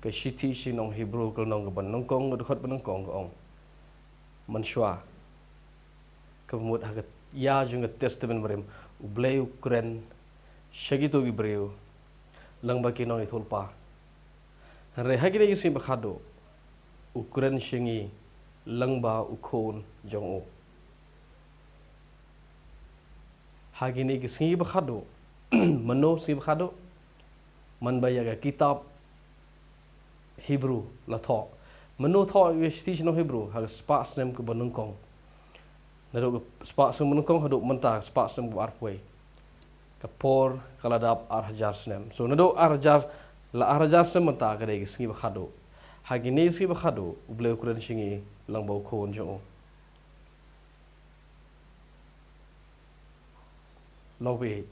ke siti si nong Hebrew ke nong ban nong kong dekat ban nong kong ong menshwa kemud hagat ya jung testament merem ublei ukren shagito gibreu lang baki nong itulpa re hagine gisim bakhado ukren shingi lang ba ukon jong o hagine gisim bakhado mano sim bakhado man bayaga kitab Hebrew la tho mano tho yesti no Hebrew hag spa snem ke banung kong nado spa sem banung kong hado menta spa sem bu arpwe kapor kaladap arhajar snem so nado arhajar la arhajar snem menta gade gisngi bakhado hagine si bakhado uble ukuran shingi lang bau kon jo lobe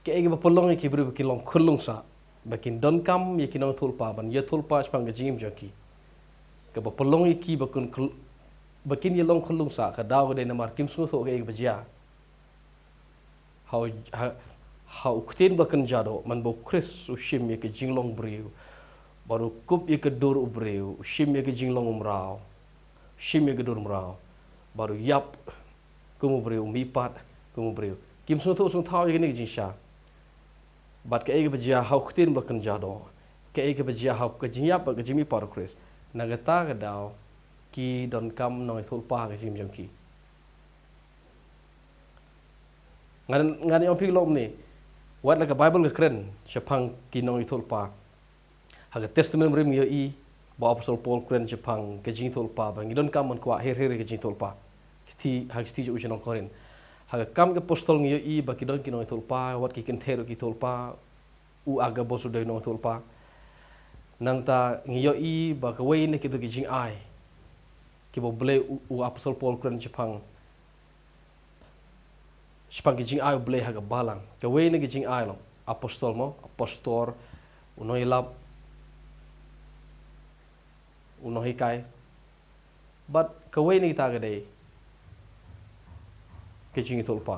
ke ege bapolong ki bru ki long khulung sa bakin don kam yaki nong tulpa ban ye tulpa spang gajim joki ke bapolong ki bakun bakin ye long khulung sa ka daw de namar kim su tho ke bajia how kutin bakan jado man bo chris ushim ye ke jinglong briu baru kup ye ke dur ubriu ushim ye ke jinglong umrao shim ye ke dur umrao baru yap kumu briu mipat kumu briu kim su tho sung thau ye ke ni jinsha bat ke ege bajia hau kutin bakan jado ke ege bajia hau ke jinyap ke jimi par chris nagata ke daw ki don kam noi thulpa ke jim jongki ngan yang pig lom ni wat la ke bible ke kren chapang ki noi thulpa ha ke testament rim yo I ba apostle paul kren chapang ke jing thulpa ba ngi don kam man kwa her ke jing thulpa sti ha sti ju ujon korin ha kam ke apostol ngi yo I ba ki don ki noi thulpa wat ki ken thero ki thulpa u aga bosu doi noi thulpa nang ta ngi yo I ba ke wei ne ki to ki jing ai ki bo ble u apostol paul kren chapang ki jing ai ble ha ga balang ke wei ne ki jing ai lo apostol mo apostol unoi lab unoi kai but ke wei ne ta ga dei ke jing thulpa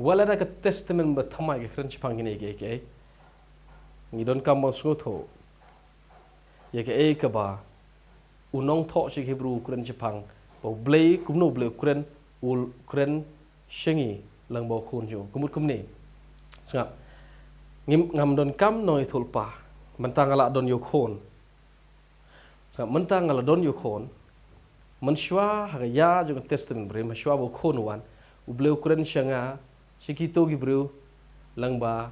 wala da ke testament ba thamai ke kren chapang ni ke ngi don kam mo sgo tho ye ke ba unong tho si Hebrew kren chapang bo ble kum no ble kren ul kren shengi lang bo khun jo kumut kum ni sngap ngam don kam noi thulpa mentang ala don yo khon sngap mentang ala don yo khon man shwa ha ya jo testament bre ma shwa bo khon wan u ble kren shanga sikito gi bru lang ba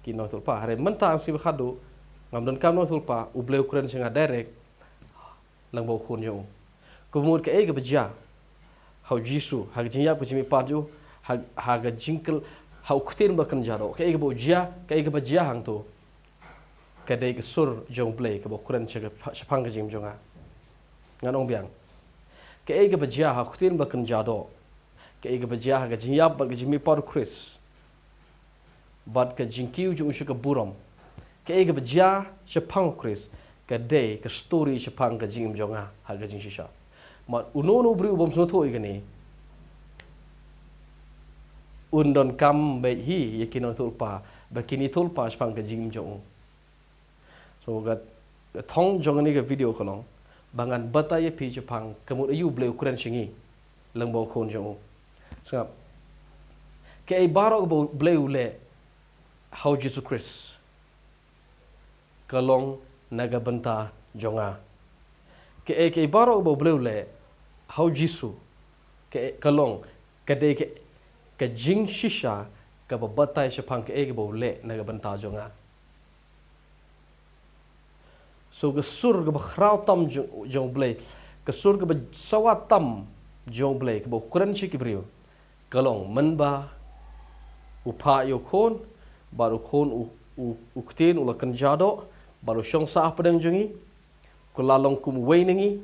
ki noi thulpa hare mentang si khado ngam don kam noi thulpa u ble kren shanga direct lang bau khun yo kumut ke ege bajia hau jisu ha jinya pu jimi paju ha ga jingkel hau kutin bakan jaro ke ege bajia ke ege bajia hang tu ke dei ke sur jong play ke bo kuran che chapang jim jonga nganong biang ke ege bajia ha kutin bakan jado ke ege bajia ha ga jinya ba ke jimi par chris bad ke jingkiu ju ushu ke buram ke ege bajia chapang chris ke day ke story chapang ke jing jonga ha ke jing shisha ma unono bri ubom so thoi gani undon kam be hi yakino thulpa bakini thulpa chapang ke jing jong so ga thong jong ni ke video kolong bangan bata ye pi chapang kemut ayu ble ukuran singi lang bo khon jong sngap ke ai baro bo ble ule how Jesus Christ kalong naga benta jonga ke baro bo bleu how jisu ke kalong ke de ke jing shisha ka batai shapang ke bo le naga benta jonga so ke sur ke khrau tam jong ble ke sur ke sawat tam jong ble ke bo kuran chi kibriu kalong manba upa yo khon baru khon uktin ulakan jado baru syong sa pedang jungi kulalong kum wei ningi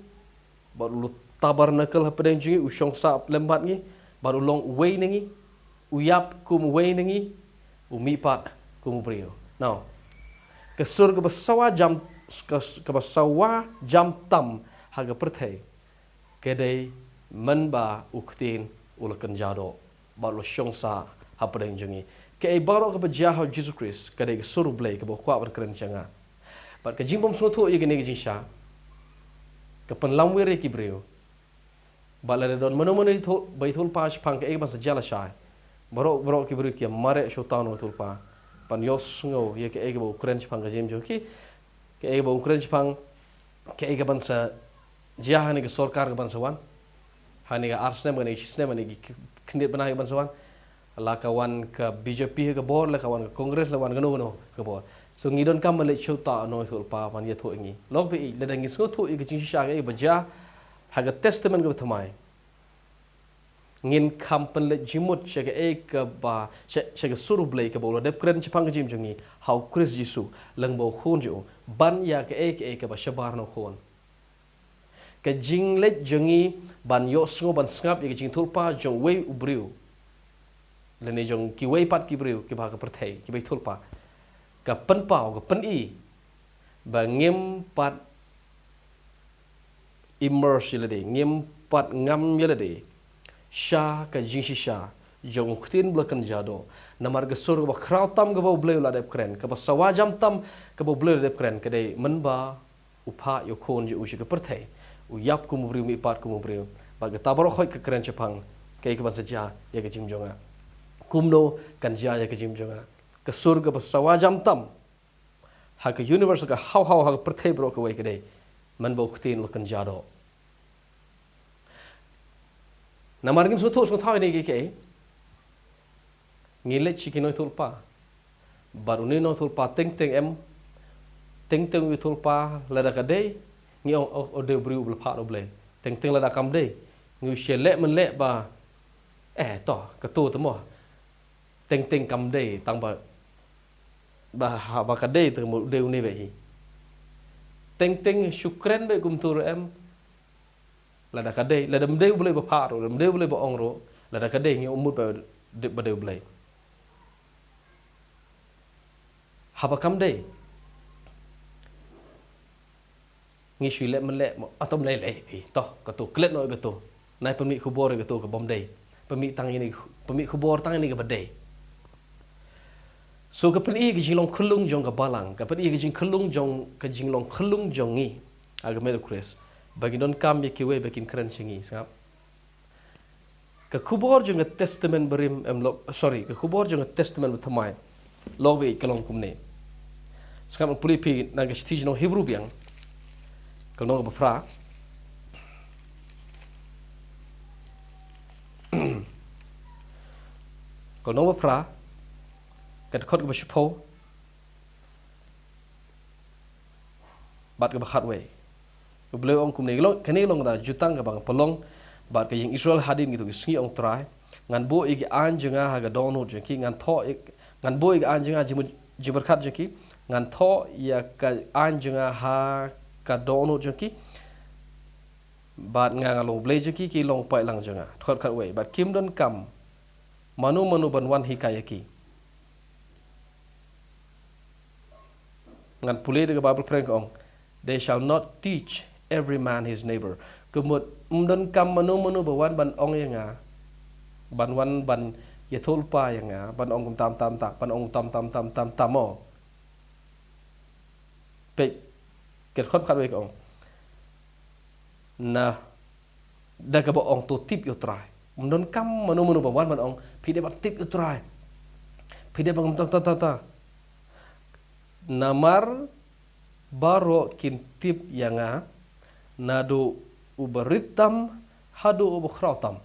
baru lu tabar nakal pedang jungi usyong sa lembat ngi baru long wei ningi uyap kum wei ningi umipat kum brio now kesur ke basawa jam ke basawa jam tam haga perthai kedai menba uktin ulakan jado baru syong sa pedang jungi ke ai baro ke bajah Jesus Christ ke dai suruh blai ke bo kwa ban kren changa bat ke jimbom so thu ye gene ge sha ke pen lamwere ki breu balare don mano itu baitul pas pang ke ban sajala sha baro ki breu ki mare sho tano tul pa pan yos ngo ye ke bo kren pang ke jim jo ki ke bo kren pang ke ban sa jiah ni ke sarkar ke ban sawan hani ga arsne mane chisne mane ki knit banai ban sawan la kawan ke BJP ke bor la kawan ke kongres la wan gano ke bor so ngidon kam male chota no sul pa pan ye tho ngi log be le dangi so tho ke jing sha ke baja ha ga testament ke thamai ngin kam pen le jimut che ke ba che ke suru blai ke bolo dep kren chipang jim jungi how Chris Jisu lang bo khon jo ban ya ke ba shabar no khon ke jing le jungi ban yo sngo ban ngap ye jing thulpa jong wei ubriu le ne jong ki wei pat ki briu ki ba ka perthai ki bai thulpa ka pen pau ka pen i ba ngem pat immerse le de ngem pat ngam ye le de sha ka jing sha jong khtin blakan jado namar ga sur ba krautam ga ba bleu la dep kren ka ba sawajam tam ka ba bleu dep kren ka dei men ba upha yo khon je u shi ka perthai u yap ku mubriu mi pat ku mubriu ba ga tabaro khoi ka kren chapang kai ka ba saja ye ka jim jonga kumno kan ja ye ka jim jonga ke surga ba sawajam tam ha ke universe ka how ha perthai bro ka wei ka dei man bo khtin lo kan jado namar ngim so tho so thai ni ke ngile chikinoi thulpa baruni no thulpa teng em teng wi thulpa la da ka dei ngi o de briu bla pha no ble teng la da kam dei ngi she le man le ba to ka tu to mo teng kam dei tang ba ha ba ka dei to mo de ni be teng syukran be kum tur em la da ka dei la dam dei boleh ba pha ro dam dei boleh ba ong ro la da ka dei ngi umut ba de boleh ha ba kam dei ngi shui le man le atom le to ka tu klet no ka tu nai pemi khubor ka tu ka bom dei pemi tang ini pemi khubor tang ini ka badai so ka peni ka jinglong khulung jong ka balang ka peni ka jing khulung jong ka jinglong khulung jong ngi aga mel kres bagi don kam ye kiwe bakin kran chingi sap ka khubor jong ka testament berim sorry ka khubor jong ka testament bethamai lobe kalong kumne skam puri pi na ga stij no hebrew biang kalau nggak berfra, kalau nggak berfra, kat kot ke bersyukur, bat ke berkat way, beliau orang kumne, kalau kini long dah jutang ke bang pelong, bat ke yang Israel hadin gitu, sengi orang try, ngan bo igi anjengah haga dono jengki, ngan tho ngan bo igi anjengah jiberkat jengki, ngan tho ya ke anjengah ha ka dono jengki bat ngalong blai jengki ki long pai lang jenga thot khat wei bat kim don kam manu ban wan hikayaki ngan pulai de Bible prank ong they shall not teach every man his neighbor kumut don kam manu ba wan ban ong yanga ban wan ban ye thol pa yanga ban ong tam tak ban ong tam mo pe ket khot khat wei ong na da ka bo ong to tip yo try don kam manu ba wan ban ong pi de bat tip yo try pi de bang ta namar baro kin tip yanga nadu uberitam hadu ubukhratam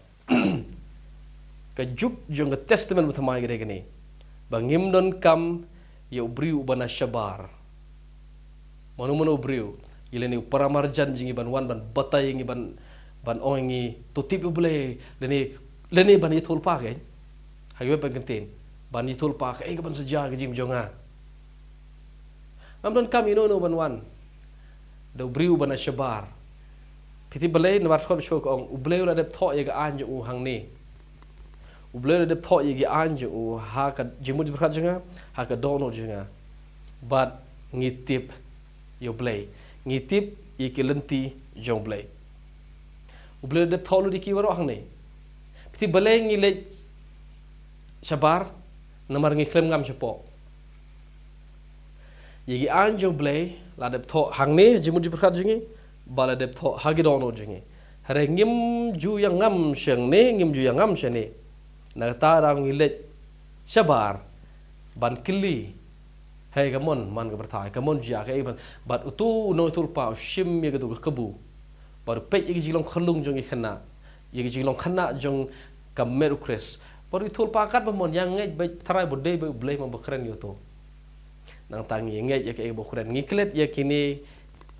ka juk jong testament bethamai gede gini bangim don kam yo briu bana shabar manu briu ileni paramarjan jingi ban wan ban batai ngi ban ongi to tip ubule leni ban yitul pa ke hayo pengentin ban yitul pa ke ban seja ke jim jonga amdon kam ino no ban wan do briu bana shabar piti balai na wat khom shok ong ubule la de tho ye ga anju u hang ni ubule la de tho ye ga anju u ha ka jimu berkat jonga ha ka dono jonga bat ngitip yo blay ngitip ikilenti jong blay uble de tholu di ki waro hang nei piti balay ngi le shabar namar ngi klem ngam cepo yegi anjo blay la dep tho hangne jimu diberkat jingi bala dep tho hagi dono jingi hare ngim ju yang ngam sheng ne ngim ju yang ngam shene na ta rang ngilet shabar ban kili hey gamon man ga berthai gamon jia ka ban bat utu no tul pa shim ye ga du kebu bar pe ye jilong khlung jong khana ye jilong khana jong kamer ukres bar tul pa kat mon yang ngai ba tharai bodde ba blai ma bakren yo to nang tang ye ngai ye ka bo khren ngiklet ye kini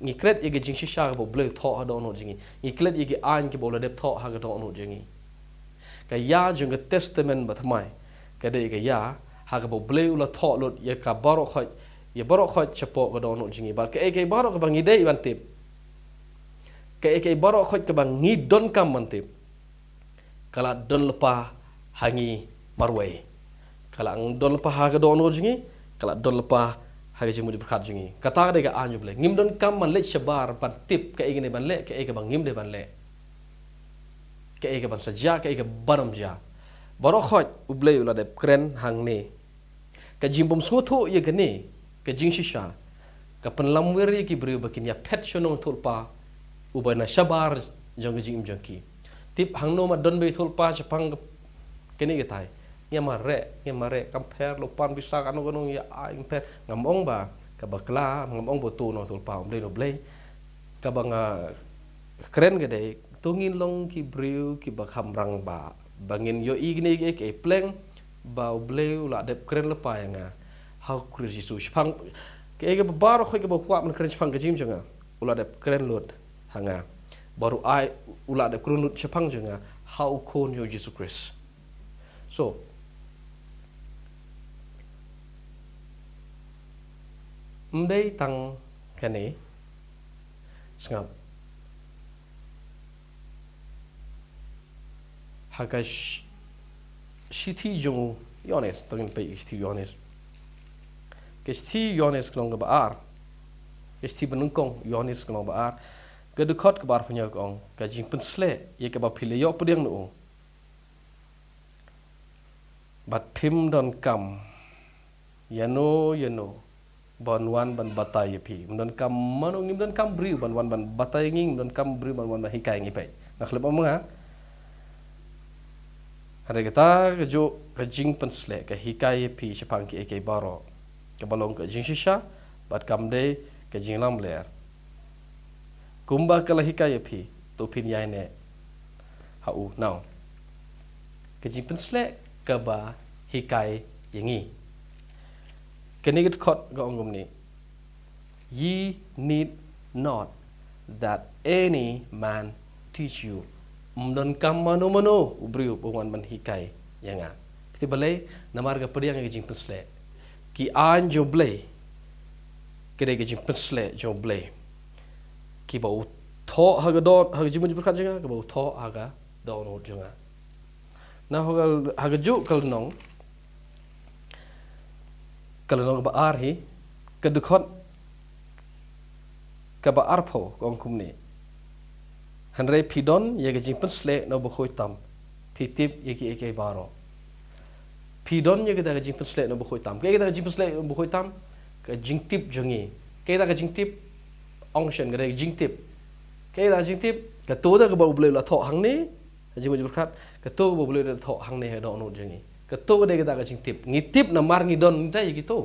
ngiklet ye ga jing shisha ga bo blai tho ha do no jingi ngiklet ye ga an ke bo la de tho ha ga do no jingi ka ya jong ga testament ba thamai ka de ga ya ha ga bo blai ula tho lot ye ka baro khoi ye baro khoi chapo ga do no jingi ba ka e baro ka bang ide ban tip ka e baro khoi ka bang ngi don kam man tip kala don lepa hangi marway kala ang don lepa ha ga do no jingi kala don lepa ha ga jimu berkat jingi kata de ga anju ble ngim don kam man le shabar ban tip ka e ne ban le ka e ga bang ngim de ban le ka e ga ban saja ka e ga baram ja baro khoi uble ula de kren hang ne ka jimbom sotho ye ga ne ka jing shisha ka penlamwer ye ki bri bakin ya pet shonong tulpa ubana shabar jong jing jong tip hang no ma don be tulpa chapang kini ga tai nya mare compare lo pan bisa kan no ya ai compare ngamong ba ka bakla ngamong botu no tulpa uble no ble ka bang kren ga dei tungin long ki briu ki bakham rang ba bangin yo igni ke pleng ba uble la de kren lepa yang how kris Yesus pang ke ga baro khoi ga ba kwa man kren pang ga jim janga ula de kren lot hanga baru ai ula de kren lot chapang janga how kon yo Jesus Christ so mdei tang kane sngap hagash shiti jong yones tangin pe isti yones kesti yones klong ba ar kesti benungkong yones klong ba ar ke dekot ke bar punya kong ka jing pensle ye ke ba phile yo pediang no bat phim don kam yano ban wan ban batai pi don kam mano ngim don kam bri ban wan ban batai nging don kam bri ban wan ba hikai ngi pe nak leba mga ada kata kejo kejing pensle ke hikai pi sepang ki ek baro ke balong ke jing shisha bat kam de ke jing lam ler kumba ke hikai pi to pin yai ne hau now ke jing pensle ke ba hikai yangi kenigit khot ga ongum ni ye need not that any man teach you don kam mano ubriu bungan ban hikai yanga ti balai namar ga pediang ga jing pensle ki an jo ble kede ga jing pensle jo ble ki ba tho ha ga do ha jimu berkat janga ga ba tho ha ga do no janga na ha ga ju kal nong kalau nong ba ar hi ke dekot ke ba ar pho kong kum ni hanre pidon ye ge jing pensle no bo khoi tam pitip ye ki ek baro pidon ye ge da jing pensle no bo khoi tam ke da jing pensle no bo khoi tam ke jing tip jongi ke da jing tip ongshen ge da jing tip ke da jing tip ke to da ke ba ble la tho hang ni ji mo khat ke to bo ble la tho hang ni he do no jongi ke to de ge da jing tip ngi tip na mar ngi don ta ye gitu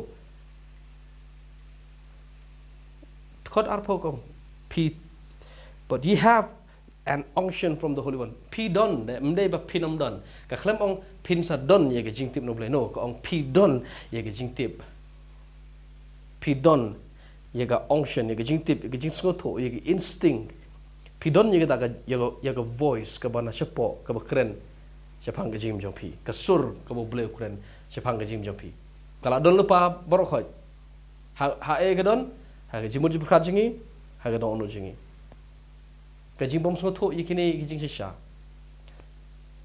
khot ar pho kom pi but you have an unction from the Holy One. Pi don, mde ba pinom don. Ka klem ong pin sa don ye ge jing tip no ble no. Ka ong pi don ye ge jing tip. Pi don ye ga unction ye ge jing tip ye ge jing sngotho ye ge instinct. Pi don ye ge da ga ye ga voice ka bana shepo ka ba kren. Shepang ge jing jong pi. Ka sur ka bo ble kren shepang ge jing jong pi. Kala don lupa baro khoi. Ha e ge don, ha ge jimu berkat jingi, ha ge don no jingi. Kajing bom semua tu ikini kajing sisa.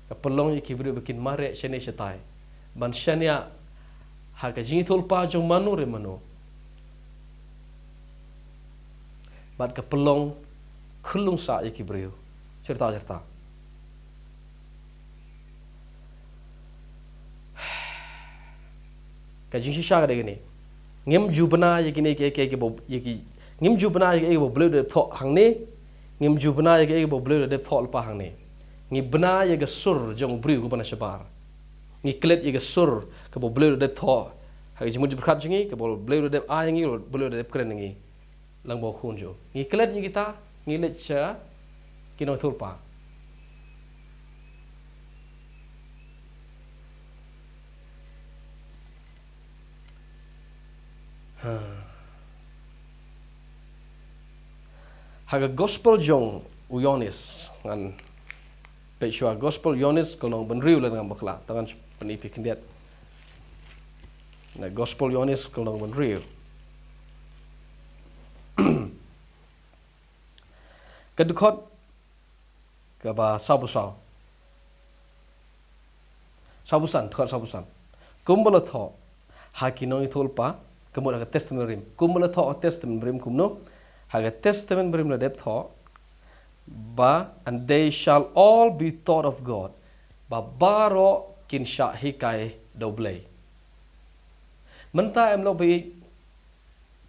Kapelong iki beri bikin mare shene shetai. Ban shania ha kajing itu lupa jong manu re manu. Bat kapelong khulung sa iki beri. Cerita. jing shisha ka de gini ngim jubna ye gini ke bo ye ki ngim jubna ye bo bleu de tho hang ni ngim jubna ye bo bleu de tho pa hang ni ngi bna ye ga sur jong briu ko bana shabar ngi klet ye ga sur ka bo bleu de tho ha ji mu ji khat jingi ka bo bleu de a ngi bleu de kren ngi lang bo khun jo ngi klet ye kita ngi le cha kino thul pa haga gospel jong uyonis ngan pechua gospel yonis kolong benriu le ngam bakla tangan penipi kendiat na gospel yonis kolong benriu kedukot ke ba sabusan tukar sabusan kumbala tho hakinoi thulpa kemudian haga testament rim kumbala tho testament rim kumno haga testament rim la dep tho ba and they shall all be taught of God ba baro kin sha hikai doble menta em lo bi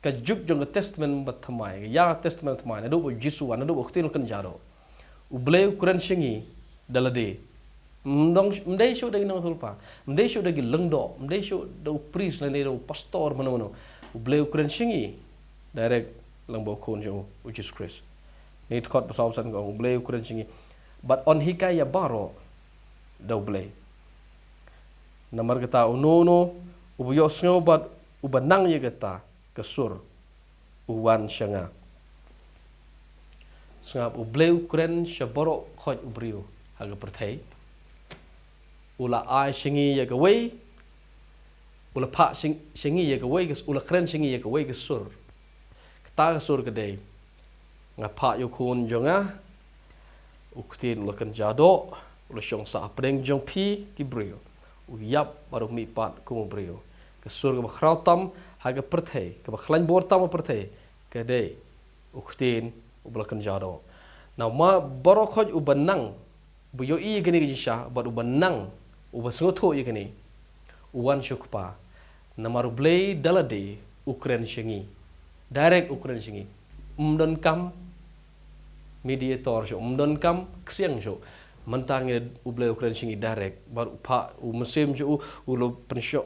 ka juk jong testament bat thamai ya testament thamai na do bo jisu na do bo khtin kan jaro u bleu kuran singi dalade mdong mdei shu dagi nang thulpa mdei shu dagi lengdo mdei shu do priest na le do pastor mano u bleu kuran singi direct lang bo khon jo u Jesus Christ ni thot pasal san go bleu kuran singi but on hikai ya baro doble namar kata unono ubuyo sngobat ubanang ye kata kesur uwan syanga sngap ubleu kren shaboro khoj ubriu haga perthai ula ai singi ye gawai ula pha singi ye gawai ges ula kren singi ye gawai kesur kata kesur gede ngapa yo khun jonga uktin ula kan jado ula syong sa preng jong pi kibriu uyap baru mi pat ku briu kesur ke khrautam haga perthai ke bakhlain bortam perthai kede uktin ublakan jado na ma baro khoj ubanang buyo i gani gisha bad ubanang ubasngotho i gani uwan shukpa na marublei dalade ukren shingi direct ukren shingi umdon kam mediator sho umdon kam ksiang sho mentang ublei ukren shingi direct bar upha mesim jo ulo pensho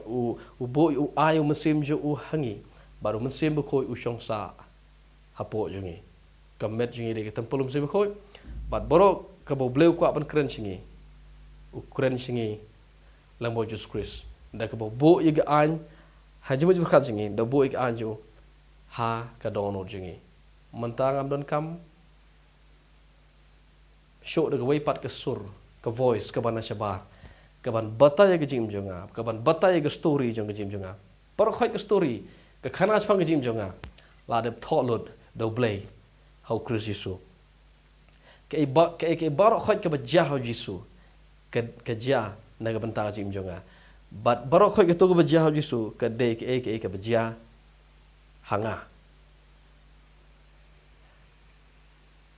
ubo ayo mesim jo hangi baru mesim bekoi usyongsa hapo jungi kamet jungi de tempel mesim bekoi bat borok ka ublei ku apan kren shingi ukren shingi lambo Jesus Christ da ka bo yiga an haji mo berkat shingi da bo yiga an jo ha ka dono jungi mentang am don kam show de way pat ke sur ke voice ke bana shabar ke ban bata ye ke jim jonga ke ban bata ye ke story jong ke jim jonga par khoi ke story ke khana spang ke jim jonga la de tholot do blay how Christ Jesus ke bar khoi ke bajah how Jesus ke ja na ke banta jim jonga but bar khoi ke to ke bajah how Jesus ke de ke bajah hanga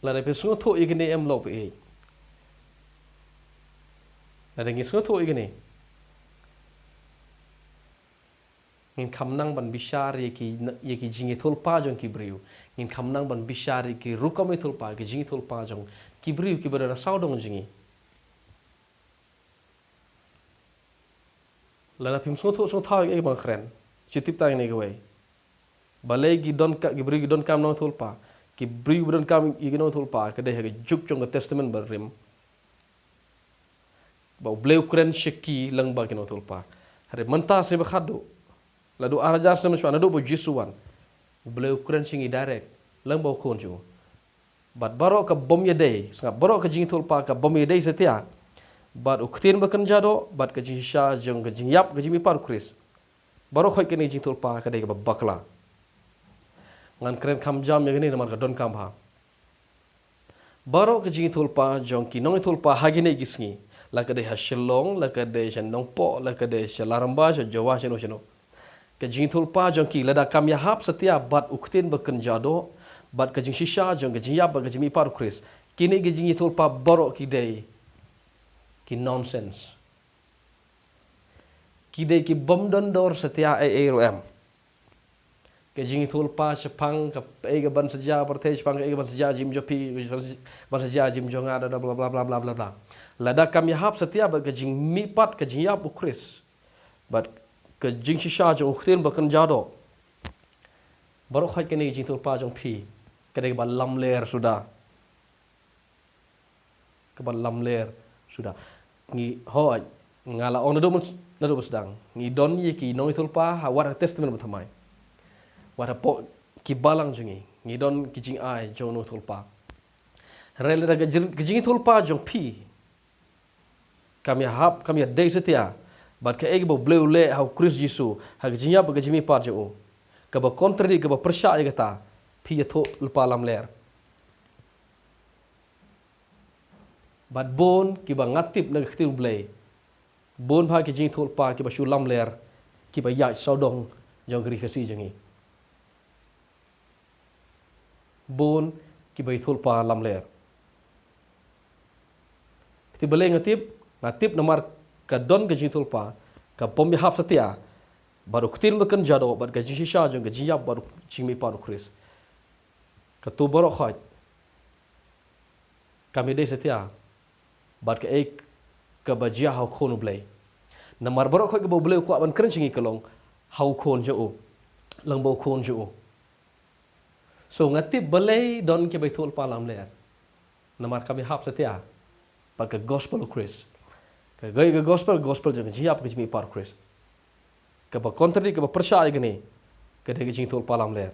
la de pesu tho igni em lo pe la de ngisu tho igni ngin khamnang ban bishar ye ki jingi thulpa jong ki briu ngin khamnang ban bishar ki rukam thulpa ki jingi thulpa jong ki briu ki bera saw dong jingi la pim so tho e bang khren chitip ta ni gwe balai gi don ka gi briu gi don kam no thulpa ki briu don kam igno thulpa ke de ha juk jong testament barim ba bleu kren sheki lang ba kino thulpa hare manta se ba khadu la do arajar se mashwa na do bo jisuwan bleu kren singi direct lang ba khon ju bat baro ka bom ye dei sanga baro ka jing thulpa ka bom ye dei setia bat uktin ba kan jado bat ka jing sha jong ka jing yap ka jing mi par Chris baro khoi ke ni jing thulpa ka dei ka bakla ngan kren kham jam ye ni namar ka don kam ha baro ka jing thulpa jong ki nong thulpa hagine gisngi la ka de hashilong la ka de shanong po la ka de shalaramba jo jawa sheno ka jing thulpa jong ki la da kam ya hap setia bat uktin ba kan jado bat ka jing shisha jong ka jing yap ba ka jing mi par Chris kini ka jing thulpa baro ki dei ki nonsense kidai ki bom dondor setia AROM. Ke jing tulpa Jepang ke ban saja partai Jepang ke ban saja Jim Jopi ban saja Jim Jonga ada bla bla bla bla bla bla. Lada kami hap setia ba ke jing mipat ke jing yap ukris. But ke jing shisha jong uktin ba kan jado. Baru khaj ke ni jing tulpa jong pi. Kedai ban lam ler sudah. Ke ban lam ler sudah. Ngi hoi ngala on nado sedang. Ngi don ye ki nong tulpa ha war testament bertamai. Wada po kibalang jungi ngidon kijing ai jong no tulpa rel raga kijing tulpa jong pi kami dei setia bat ka ege bo bleu le hau Chris Yesu ha kijing ya ba kijimi pa jo ka ba contrary ka ba persya ye kata pi ya to lupa lam ler bat bon ki ba ngatip na khtil blei bon pha kijing tulpa ki ba shu lam ler ki ba ya saudong jong gri khasi jungi bon ki bai thulpa lam ler ti bale ngatip nomor ka don ka thulpa ka pom hap setia baru kutin makan jado bar ka shisha jong ka jiyap baru chimi paru Chris ka tu baro khaj kami dei setia bar ka ek ka bajia hau khonu blai nomor baro khaj ka bo blai ko ban kren chingi kalong hau khon jo lang bo khon jo. So ngatip balai don ke betul palam ler. Namar kami hap setia. Pakai gospel Chris. Ke gay ke gospel jangan jiap ke jimi par Chris. Ke ba contrary ke ba persya gini. Ke de ke jing tul palam ler.